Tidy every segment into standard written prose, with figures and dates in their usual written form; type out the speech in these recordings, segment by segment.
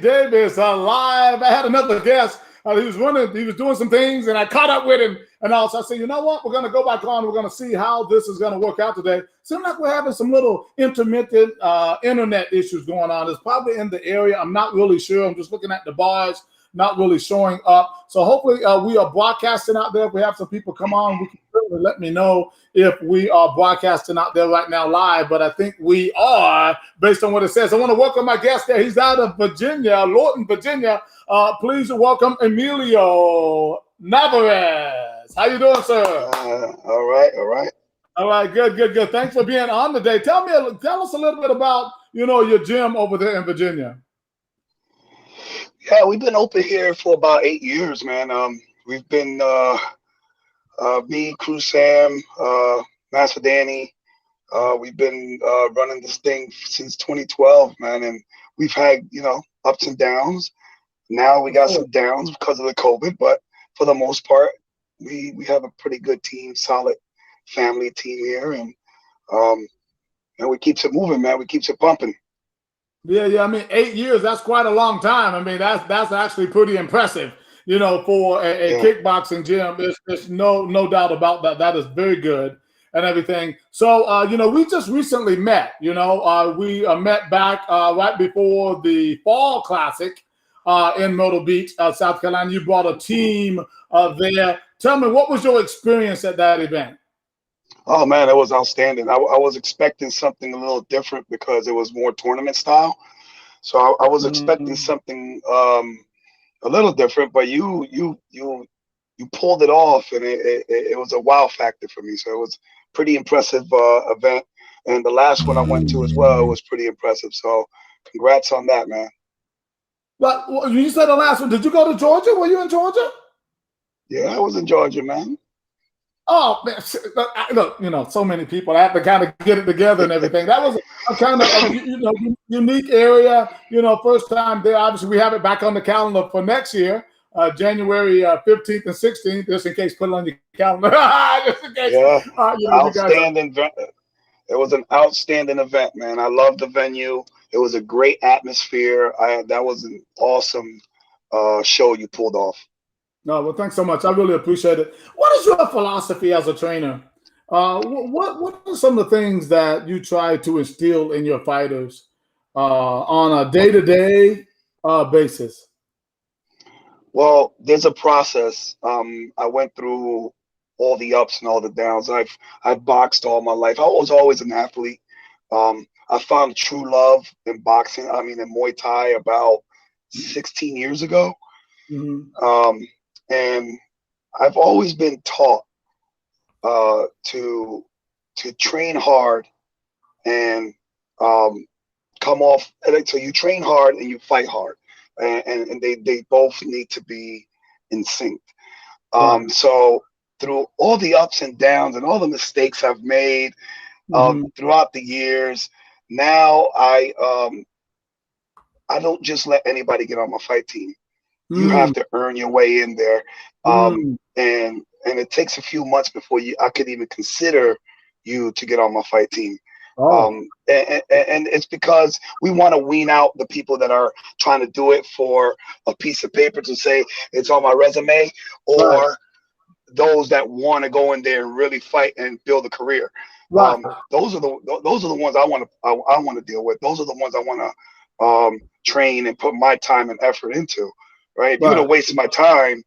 Davis alive. I had another guest. He was doing some things, and I caught up with him. And also I said, you know what? We're going to go back on. We're going to see how this is going to work out today. Seems like we're having some little intermittent internet issues going on. It's probably in the area. I'm not really sure. I'm just looking at the bars, not really showing up. So hopefully we are broadcasting out there. If we have some people come on, we can certainly let me know if we are broadcasting out there right now live. But I think we are, based on what it says. I want to welcome my guest there. He's out of Virginia, Lorton, Virginia. Please welcome Emilio Navarez. How you doing, sir? All right. All right, good. Thanks for being on today. Tell us a little bit about, your gym over there in Virginia. Yeah, we've been open here for about 8 years, man. We've been me, Crew Sam, Master Danny. We've been running this thing since 2012, man, and we've had ups and downs. Now we got some downs because of the COVID, but for the most part, we have a pretty good team, solid family team here, and we keeps it moving, man. We keeps it pumping. Yeah. I mean, 8 years, that's quite a long time. I mean, that's actually pretty impressive, for a kickboxing gym. There's no doubt about that. That is very good and everything. So, we just recently met, we met back right before the Fall Classic in Myrtle Beach, South Carolina. You brought a team there. Tell me, what was your experience at that event? Oh man, it was outstanding. I was expecting something a little different because it was more tournament style. So I was expecting something a little different, but you pulled it off, and it was a wow factor for me. So it was pretty impressive event, and the last one I went to as well was pretty impressive. So congrats on that, man. But you said the last one. Did you go to Georgia? Were you in Georgia? Yeah, I was in Georgia, man. Oh man, look, so many people. I have to kind of get it together and everything. That was a kind of unique area. First time there. Obviously, we have it back on the calendar for next year, January 15th and 16th. Just in case, put it on your calendar. Just in case. Yeah, outstanding. It was an outstanding event, man. I loved the venue. It was a great atmosphere. That was an awesome show you pulled off. No, well, thanks so much. I really appreciate it. What is your philosophy as a trainer? What are some of the things that you try to instill in your fighters on a day-to-day basis? Well, there's a process. I went through all the ups and all the downs. I've boxed all my life. I was always an athlete. I found true love in boxing. In Muay Thai about 16 years ago. Mm-hmm. And I've always been taught to train hard and come off. So you train hard and you fight hard, and they both need to be in sync. So through all the ups and downs and all the mistakes I've made throughout the years, now I don't just let anybody get on my fight team. You have to earn your way in there, and it takes a few months before I could even consider you to get on my fight team. And it's because we want to wean out the people that are trying to do it for a piece of paper to say it's on my resume, or those that want to go in there and really fight and build a career. Those are the ones I want to deal with. Those are the ones I want to train and put my time and effort into. Right? If you're gonna waste my time,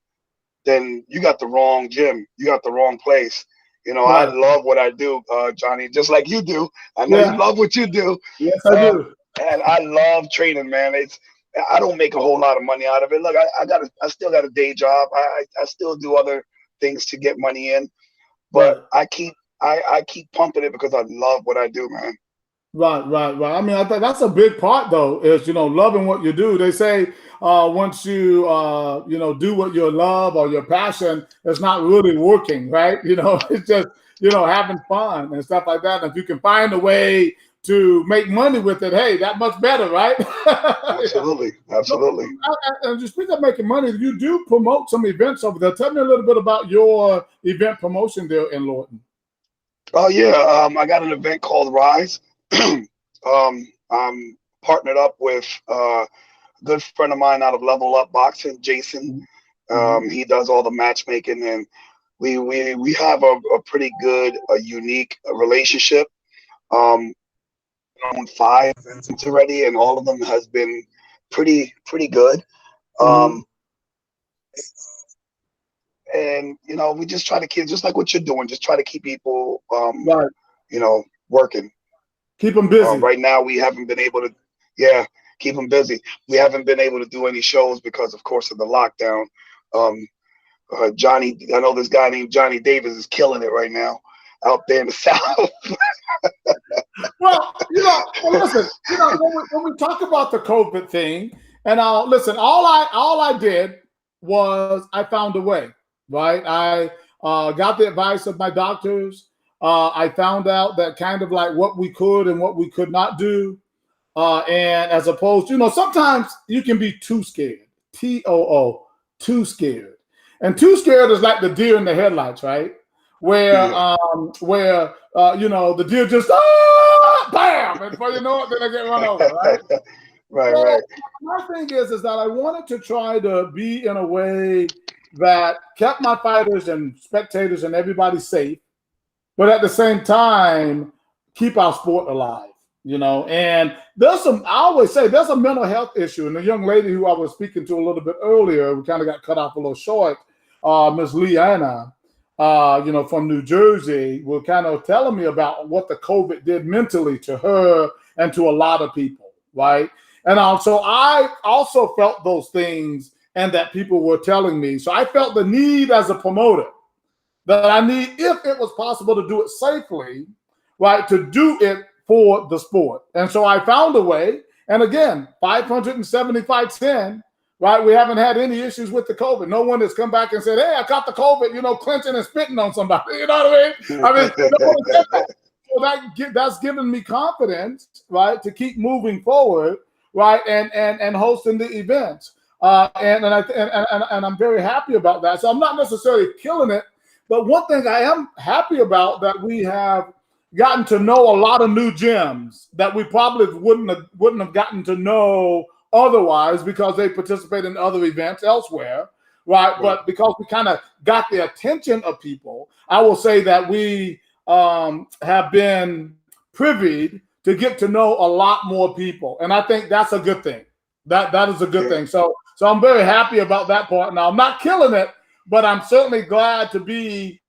then you got the wrong gym. You got the wrong place. I love what I do, Johnny, just like you do. I know you love what you do. Yes, I do. And I love training, man. I don't make a whole lot of money out of it. Look, I still got a day job. I still do other things to get money in, but I keep pumping it because I love what I do, man. Right. I mean, I think that's a big part, though, is, loving what you do. They say once you, do what you love or your passion, it's not really working, right? It's just, having fun and stuff like that. And if you can find a way to make money with it, hey, that much better, right? Absolutely. And just speaking of making money, you do promote some events over there. Tell me a little bit about your event promotion there in Lorton. Oh, yeah. I got an event called Rise. I'm partnered up with good friend of mine out of Level Up Boxing, Jason. He does all the matchmaking, and we have a pretty good, a unique relationship. On 5 events already, and all of them has been pretty good. And you know, we just try to keep, just like what you're doing, just try to keep people, right. you know, working. Keep them busy. Right now, we haven't been able to, yeah, keep them busy. We haven't been able to do any shows because, of course, of the lockdown. Johnny, I know this guy named Johnny Davis is killing it right now out there in the South. Well, you know, listen, you know, when we talk about the COVID thing, and listen, all I did was I found a way, right? I got the advice of my doctors. I found out that kind of like what we could and what we could not do. And as opposed to, you know, sometimes you can be too scared, TOO, too scared. And too scared is like the deer in the headlights, right? Where you know, the deer just bam, and before you know it, then they get run over, right? Right. My thing is that I wanted to try to be in a way that kept my fighters and spectators and everybody safe, but at the same time keep our sport alive, you know. And there's some, I always say there's a mental health issue, and the young lady who I was speaking to a little bit earlier, we kind of got cut off a little short, Miss Leanna, you know, from New Jersey, were kind of telling me about what the COVID did mentally to her and to a lot of people, right? And so I also felt those things, and that people were telling me. So I felt the need as a promoter that I need, if it was possible to do it safely, right, to do it for the sport. And so I found a way. And again, 570 fights in, right? We haven't had any issues with the COVID. No one has come back and said, hey, I caught the COVID, you know, clenching and spitting on somebody. You know what I mean? No one said that. So that's given me confidence, right, to keep moving forward, right, and hosting the events. And I'm very happy about that. So I'm not necessarily killing it, but one thing I am happy about, that we have gotten to know a lot of new gems that we probably wouldn't have gotten to know otherwise, because they participate in other events elsewhere, right? But because we kind of got the attention of people, I will say that we have been privy to get to know a lot more people, and I think that's a good thing. That is a good thing. So I'm very happy about that part. Now, I'm not killing it, but I'm certainly glad to be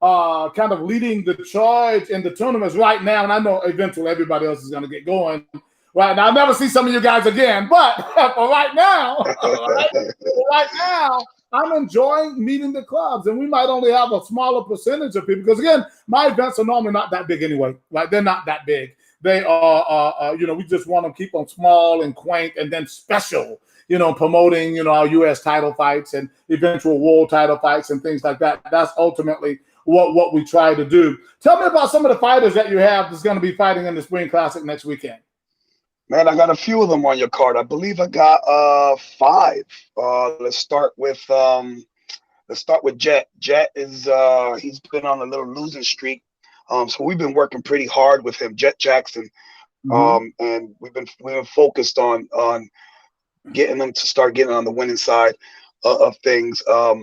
kind of leading the charge in the tournaments right now. And I know eventually everybody else is going to get going. Right now, I'll never see some of you guys again, but for right now, I'm enjoying meeting the clubs, and we might only have a smaller percentage of people, because again, my events are normally not that big anyway. Right? They're not that big. They are, you know, we just want to keep them small and quaint, and then special, you know, promoting, you know, our U.S. title fights and eventual world title fights and things like that. That's ultimately what we try to do. Tell me about some of the fighters that you have that's going to be fighting in the Spring Classic next weekend. Man, I got a few of them on your card. I believe I got 5. Let's start with Jet. Jet is he's been on a little losing streak. So we've been working pretty hard with him, Jet Jackson. And we've been focused on getting them to start getting on the winning side of things. Let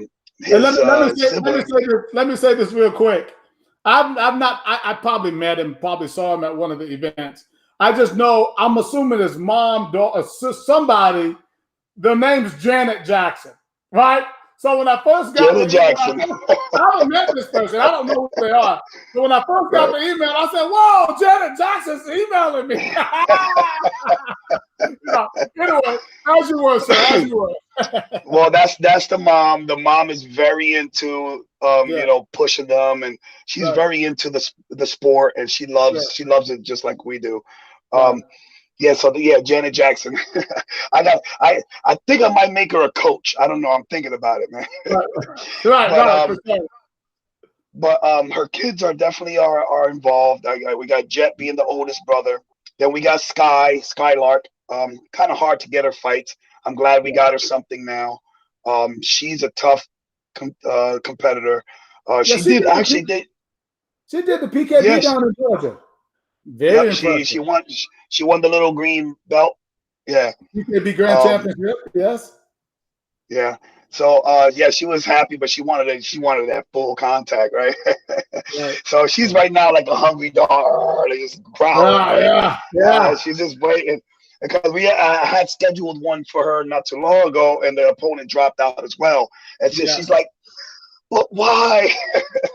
me say this real quick. I probably met him, probably saw him at one of the events. I just know, I'm assuming his mom, daughter, somebody, their name's Janet Jackson, right? So when I first got Janet Jackson, I haven't met this person. I don't know who they are. But when I first got the email, I said, "Whoa, Janet Jackson's emailing me." Anyway, as you were, sir, as you were. Well, that's the mom. The mom is very into you know, pushing them, and she's very into the sport, and she loves it just like we do. Janet Jackson. I think I might make her a coach. I don't know. I'm thinking about it, man. But her kids are definitely are involved. We got Jet being the oldest brother. Then we got Skylark. Kind of hard to get her fights. I'm glad we got her something now. She's a tough competitor. She did the PKB down in Georgia. Very impressive. She won the little green belt. Yeah. PKB Grand Championship. Yes. Yeah. So yeah, she was happy, but she wanted that full contact, right? Right. So she's right now like a hungry dog, like just growling, Yeah. right? Yeah. Yeah. She's just waiting because we had scheduled one for her not too long ago, and the opponent dropped out as well. And so Yeah. she's like, "But why?"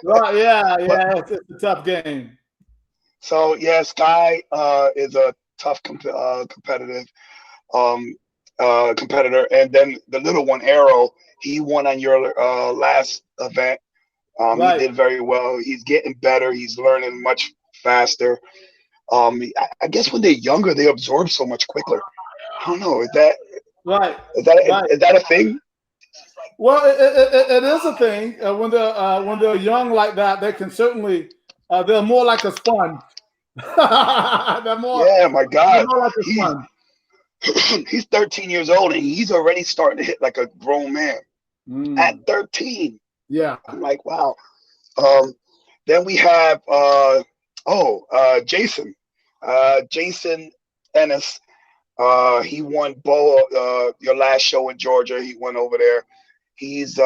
Right. Yeah. But Yeah. It's a tough game. so yeah, Sky is a tough competitive um, competitor, and then the little one, Arrow, he won on your last event. He Right. did very well. He's getting better. He's learning much faster. I guess when they're younger, they absorb so much quicker. I don't know. Right. Is that Right. is that a thing? Well, it is a thing when they're young like that. They can certainly they're more like a sponge. they're more Yeah, my they're God, more like a he's sponge. he's 13 years old and he's already starting to hit like a grown man at Mm. 13. Yeah. I'm like, wow. Um, then we have Jason, Jason Ennis. He won your last show in Georgia. He went over there. He's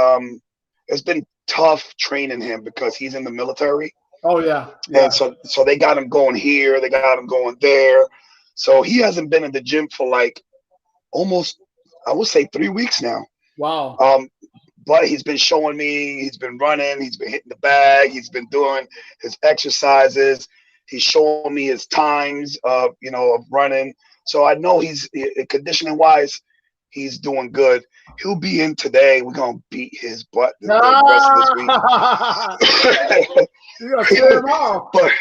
it's been tough training him because he's in the military, Oh yeah. and Yeah. so they got him going here, they got him going there. So he hasn't been in the gym for like almost, I would say, 3 weeks now. Wow. Um, but he's been showing me, he's been running, he's been hitting the bag, he's been doing his exercises, he's showing me his times of of running. So I know he's conditioning wise, he's doing good. He'll be in today. We're gonna beat his butt the rest of this week. Ah! You gotta clear them off. But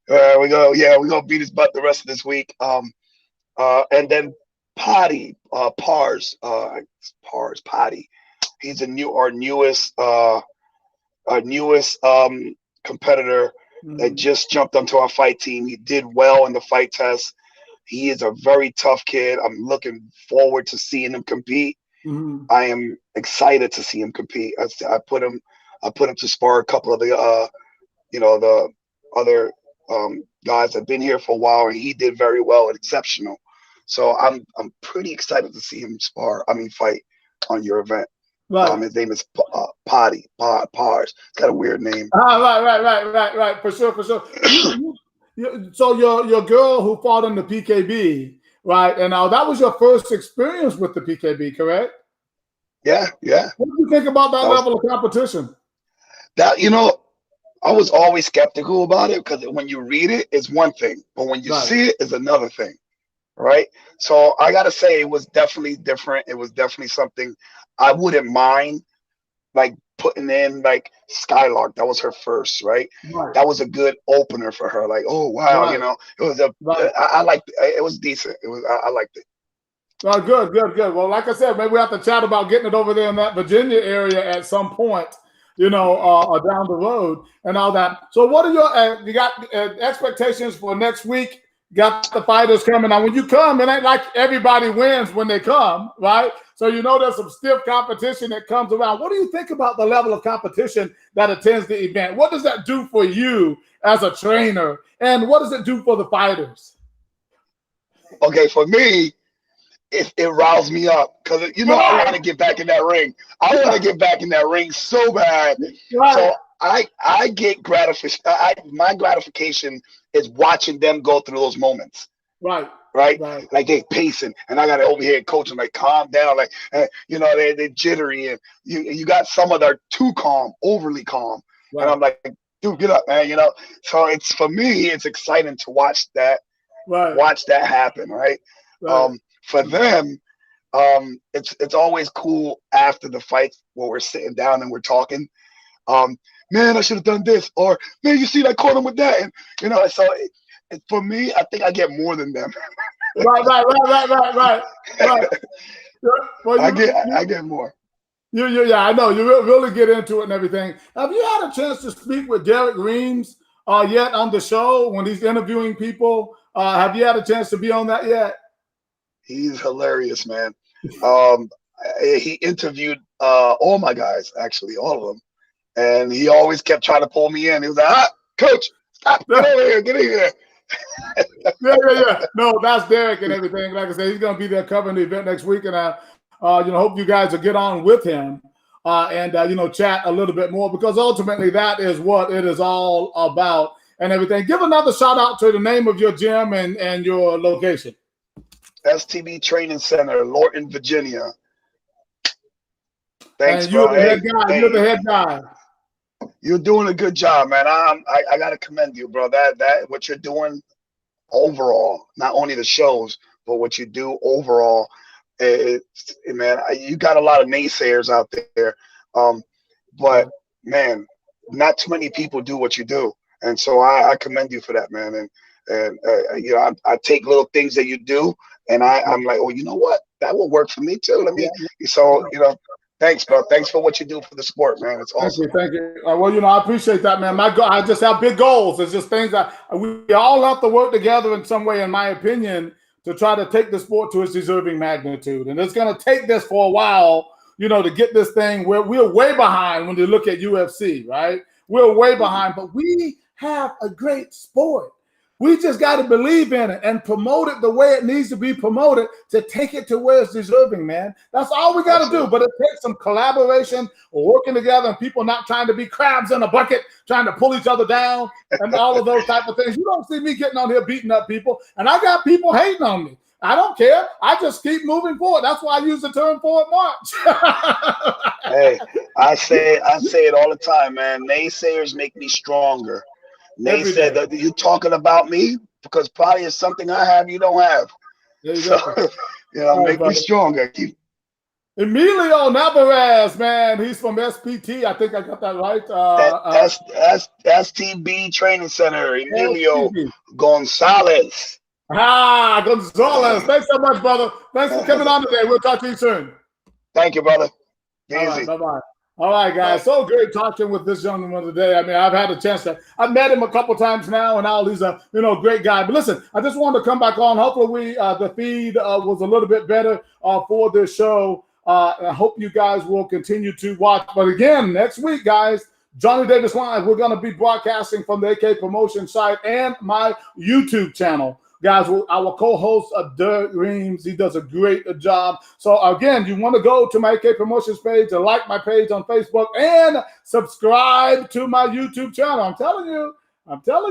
we're gonna beat his butt the rest of this week. And then Potty. He's our newest competitor that just jumped onto our fight team. He did well in the fight test. He is a very tough kid. I'm looking forward to seeing him compete. Mm-hmm. I am excited to see him compete. I put him to spar a couple of the other guys that have been here for a while, and he did very well and exceptional. So I'm pretty excited to see him fight on your event. Right. His name is Pars. It's got a weird name. Right. For sure. So your girl who fought in the PKB, right? And now that was your first experience with the PKB, correct? Yeah. What do you think about that level of competition? I was always skeptical about it because when you read it, it's one thing, but when you see it, it's another thing, right? So I gotta say, it was definitely different. It was definitely something I wouldn't mind, like putting in like Skylark. That was her first, right? That was a good opener for her. Like, oh wow, it was I liked it. It was decent. I liked it. Oh, good. Well, like I said, maybe we have to chat about getting it over there in that Virginia area at some point, down the road and all that. So what are your, you got expectations for next week? Got the fighters coming. Now, when you come, it ain't like everybody wins when they come, right? So there's some stiff competition that comes around. What do you think about the level of competition that attends the event? What does that do for you as a trainer? And what does it do for the fighters? Okay, for me, it riles me up because I want to get back in that ring. I want to get back in that ring so bad. Right. So I get gratification. My gratification is watching them go through those moments. Right. Like they pacing, and I got to over here coach them like calm down, like they're jittery, and you got some that are too calm, overly calm, and I'm like, dude, get up, man. So it's for me, it's exciting to watch that, happen, right? For them, it's always cool after the fight where we're sitting down and we're talking. Man, I should have done this, or man, you see that caught him with that, and so for me, I think I get more than them. Right. Well, I get more. Yeah, I know. You really get into it and everything. Have you had a chance to speak with Derek Rehm yet on the show when he's interviewing people? Have you had a chance to be on that yet? He's hilarious, man. He interviewed all my guys, actually, all of them. And he always kept trying to pull me in. He was like, coach, stop, get over here, get in here. Yeah. No, that's Derek and everything. Like I said, he's going to be there covering the event next week, and hope you guys will get on with him and chat a little bit more, because ultimately that is what it is all about and everything. Give another shout out to the name of your gym and your location. STB Training Center, Lorton, Virginia. Thanks, and you're bro. The head guy. You're the head guy. You're doing a good job, man. I gotta commend you, bro. That what you're doing overall, not only the shows, but what you do overall, man, you got a lot of naysayers out there, but man, not too many people do what you do, and so I commend you for that, man. And I take little things that you do, and I'm like, oh, you know what, that will work for me too. Thanks, bro. Thanks for what you do for the sport, man. It's awesome. Thank you. Well, I appreciate that, man. I just have big goals. It's just things that we all have to work together in some way, in my opinion, to try to take the sport to its deserving magnitude. And it's going to take this for a while, to get this thing where we're way behind when you look at UFC, right? We're way behind, but we have a great sport. We just got to believe in it and promote it the way it needs to be promoted to take it to where it's deserving, man. That's all we got to do. But it takes some collaboration, working together, and people not trying to be crabs in a bucket, trying to pull each other down and all of those type of things. You don't see me getting on here beating up people, and I got people hating on me. I don't care. I just keep moving forward. That's why I use the term forward march. Hey, I say it all the time, man. Naysayers make me stronger. They said that you talking about me because probably it's something I have you don't have. There you go. Make me stronger. Emilio Navarez, man, he's from SPT. I think I got that right. STB Training Center. Emilio Gonzalez. Gonzalez. Thanks so much, brother. Thanks for coming on today. We'll talk to you soon. Thank you, brother. Easy. Bye-bye. All right, guys. So great talking with this gentleman today. I mean, I've had a chance I've met him a couple times now, and now he's a great guy. But listen, I just wanted to come back on. Hopefully, the feed was a little bit better for this show. I hope you guys will continue to watch. But again, next week, guys, Johnny Davis Live. We're going to be broadcasting from the AK Promotion site and my YouTube channel. Guys, our co-host, Rehm, he does a great job. So again, you want to go to my AK Promotions page and like my page on Facebook and subscribe to my YouTube channel. I'm telling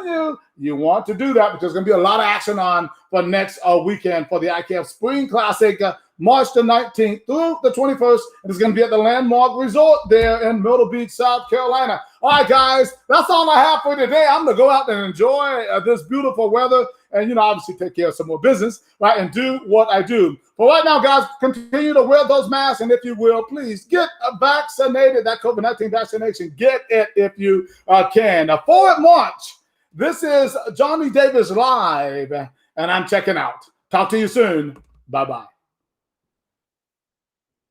you, you want to do that, because there's going to be a lot of action on for next weekend for the IKF Spring Classic, March the 19th through the 21st. And it's going to be at the Landmark Resort there in Myrtle Beach, South Carolina. All right, guys, that's all I have for today. I'm going to go out and enjoy this beautiful weather and, obviously take care of some more business, right, and do what I do. But right now, guys, continue to wear those masks, and if you will, please get vaccinated. That COVID-19 vaccination, get it if you can. Now, forward march. This is Johnny Davis Live, and I'm checking out. Talk to you soon. Bye-bye.